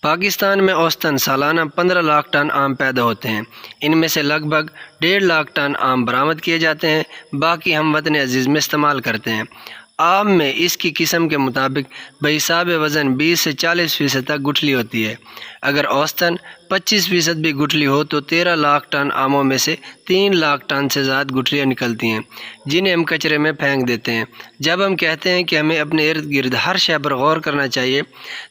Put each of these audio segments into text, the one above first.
پاکستان میں اوسطاً سالانہ 15 لاکھ ٹن آم پیدا ہوتے ہیں۔ ان میں سے لگ بھگ 1.5 لاکھ ٹن آم برآمد کیے جاتے ہیں، باقی ہم وطن عزیز میں استعمال کرتے ہیں۔ آم میں اس کی قسم کے مطابق بحساب وزن 20 سے 40% تک گٹھلی ہوتی ہے۔ اگر اوسطاً 25% بھی گٹھلی ہو تو 13 لاکھ ٹن آموں میں سے 3 لاکھ ٹن سے زائد گٹھلیاں نکلتی ہیں، جنہیں ہم کچرے میں پھینک دیتے ہیں۔ جب ہم کہتے ہیں کہ ہمیں اپنے ارد گرد ہر شے پر غور کرنا چاہیے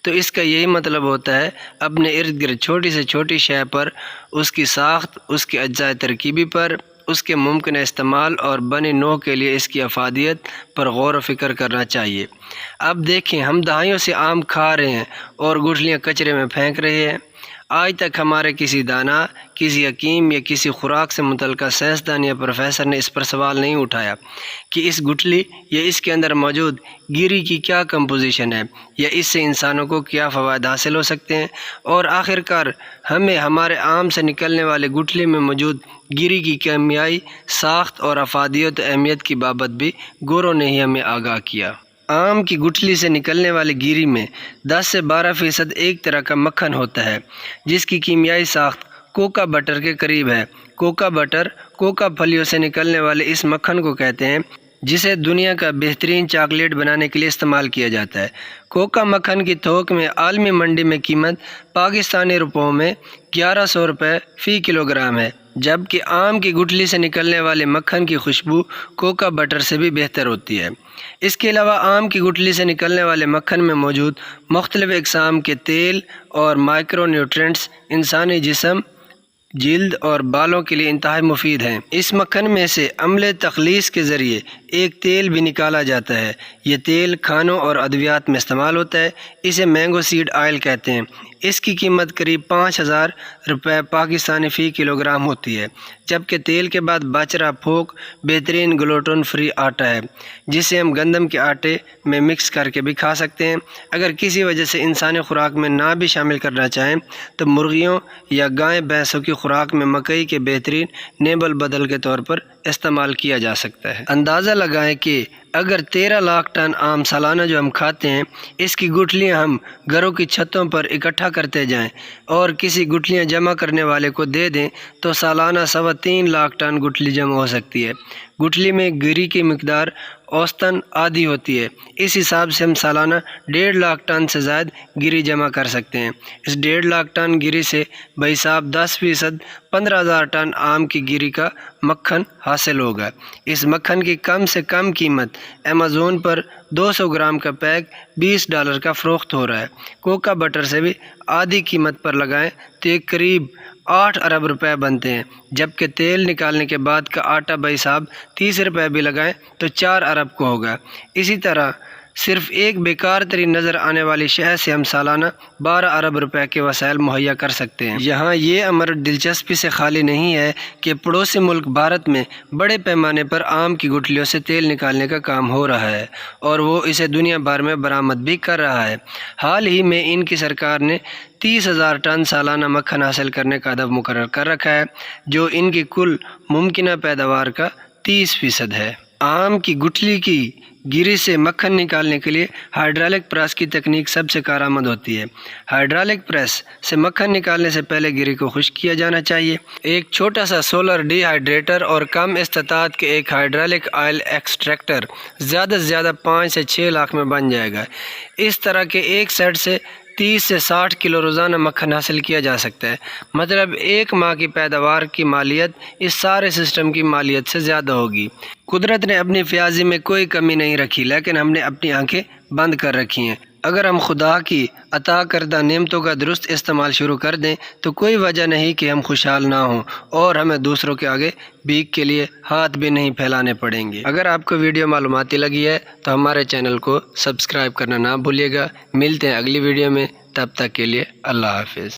تو اس کا یہی مطلب ہوتا ہے اپنے ارد گرد چھوٹی سے چھوٹی شے پر، اس کی ساخت، اس کے اجزاء ترکیبی پر، اس کے ممکنہ استعمال اور بنی نوع کے لیے اس کی افادیت پر غور و فکر کرنا چاہیے۔ اب دیکھیں، ہم دہائیوں سے آم کھا رہے ہیں اور گٹھلیاں کچرے میں پھینک رہے ہیں۔ آج تک ہمارے کسی دانا، کسی حکیم یا کسی خوراک سے متعلقہ سائنسدان یا پروفیسر نے اس پر سوال نہیں اٹھایا کہ اس گٹھلی یا اس کے اندر موجود گیری کی کیا کمپوزیشن ہے، یا اس سے انسانوں کو کیا فوائد حاصل ہو سکتے ہیں، اور آخر کار ہمیں ہمارے آم سے نکلنے والے گٹھلی میں موجود گیری کی کیمیائی ساخت اور افادیت و اہمیت کی بابت بھی گوروں نے ہی ہمیں آگاہ کیا۔ آم کی گٹھلی سے نکلنے والی گیری میں 10 سے 12% ایک طرح کا مکھن ہوتا ہے جس کی کیمیائی ساخت کوکا بٹر کے قریب ہے۔ کوکا بٹر کوکا پھلیوں سے نکلنے والے اس مکھن کو کہتے ہیں جسے دنیا کا بہترین چاکلیٹ بنانے کے لیے استعمال کیا جاتا ہے۔ کوکا مکھن کی تھوک میں عالمی منڈی میں قیمت پاکستانی روپوں میں 1100 روپے فی کلو گرام ہے، جبکہ آم کی گٹھلی سے نکلنے والے مکھن کی خوشبو کوکا بٹر سے بھی بہتر ہوتی ہے۔ اس کے علاوہ آم کی گٹھلی سے نکلنے والے مکھن میں موجود مختلف اقسام کے تیل اور مائکرو نیوٹرینٹس انسانی جسم، جلد اور بالوں کے لیے انتہائی مفید ہیں۔ اس مکھن میں سے عملے تخلیص کے ذریعے ایک تیل بھی نکالا جاتا ہے۔ یہ تیل کھانوں اور ادویات میں استعمال ہوتا ہے۔ اسے مینگو سیڈ آئل کہتے ہیں۔ اس کی قیمت قریب 5000 روپے پاکستانی فی کلو گرام ہوتی ہے، جبکہ تیل کے بعد باجرہ پھونک بہترین گلوٹن فری آٹا ہے جسے ہم گندم کے آٹے میں مکس کر کے بھی کھا سکتے ہیں۔ اگر کسی وجہ سے انسانی خوراک میں نہ بھی شامل کرنا چاہیں تو مرغیوں یا گائے بھینسوں کی خوراک میں مکئی کے بہترین نیبل بدل کے طور پر استعمال کیا جا سکتا ہے۔ اندازہ لگائیں کہ اگر 13 لاکھ ٹن آم سالانہ جو ہم کھاتے ہیں، اس کی گٹھلیاں ہم گھروں کی چھتوں پر اکٹھا کرتے جائیں اور کسی گٹھلیاں جمع کرنے والے کو دے دیں تو سالانہ 3.25 لاکھ ٹن گٹھلی جمع ہو سکتی ہے۔ گٹھلی میں گیری کی مقدار اوسطاً آدھی ہوتی ہے۔ اس حساب سے ہم سالانہ 1.5 لاکھ ٹن سے زائد گیری جمع کر سکتے ہیں۔ اس 1.5 لاکھ ٹن گیری سے بحساب 10% 15,000 ٹن آم کی گیری کا مکھن حاصل ہوگا۔ اس مکھن کی کم سے کم قیمت ایمیزون پر 200 گرام کا پیک $20 کا فروخت ہو رہا ہے۔ کوکا بٹر سے بھی آدھی قیمت پر لگائیں تو یہ قریب 8 ارب روپے بنتے ہیں، جبکہ تیل نکالنے کے بعد کا آٹا بحساب 30 روپے بھی لگائیں تو 4 ارب کو ہوگا۔ اسی طرح صرف ایک بیکار ترین نظر آنے والی شہد سے ہم سالانہ 12 ارب روپے کے وسائل مہیا کر سکتے ہیں۔ یہاں یہ امر دلچسپی سے خالی نہیں ہے کہ پڑوسی ملک بھارت میں بڑے پیمانے پر آم کی گٹھلیوں سے تیل نکالنے کا کام ہو رہا ہے اور وہ اسے دنیا بھر میں برآمد بھی کر رہا ہے۔ حال ہی میں ان کی سرکار نے 30,000 ٹن سالانہ مکھن حاصل کرنے کا ہدف مقرر کر رکھا ہے، جو ان کی کل ممکنہ پیداوار کا 30% ہے۔ آم کی گٹھلی کی گیری سے مکھن نکالنے کے لیے ہائیڈرالک پریس کی تکنیک سب سے کارآمد ہوتی ہے۔ ہائیڈرالک پریس سے مکھن نکالنے سے پہلے گیری کو خشک کیا جانا چاہیے۔ ایک چھوٹا سا سولر ڈی ہائیڈریٹر اور کم استطاعت کے ایک ہائیڈرالک آئل ایکسٹریکٹر زیادہ سے زیادہ 5 سے 6 لاکھ میں بن جائے گا۔ اس طرح کے ایک سیٹ سے 30 سے 60 کلو روزانہ مکھن حاصل کیا جا سکتا ہے، مطلب ایک ماہ کی پیداوار کی مالیت اس سارے سسٹم کی مالیت سے زیادہ ہوگی۔ قدرت نے اپنی فیاضی میں کوئی کمی نہیں رکھی، لیکن ہم نے اپنی آنکھیں بند کر رکھی ہیں۔ اگر ہم خدا کی عطا کردہ نعمتوں کا درست استعمال شروع کر دیں تو کوئی وجہ نہیں کہ ہم خوشحال نہ ہوں اور ہمیں دوسروں کے آگے بھیک کے لیے ہاتھ بھی نہیں پھیلانے پڑیں گے۔ اگر آپ کو ویڈیو معلوماتی لگی ہے تو ہمارے چینل کو سبسکرائب کرنا نہ بھولیے گا۔ ملتے ہیں اگلی ویڈیو میں، تب تک کے لیے اللہ حافظ۔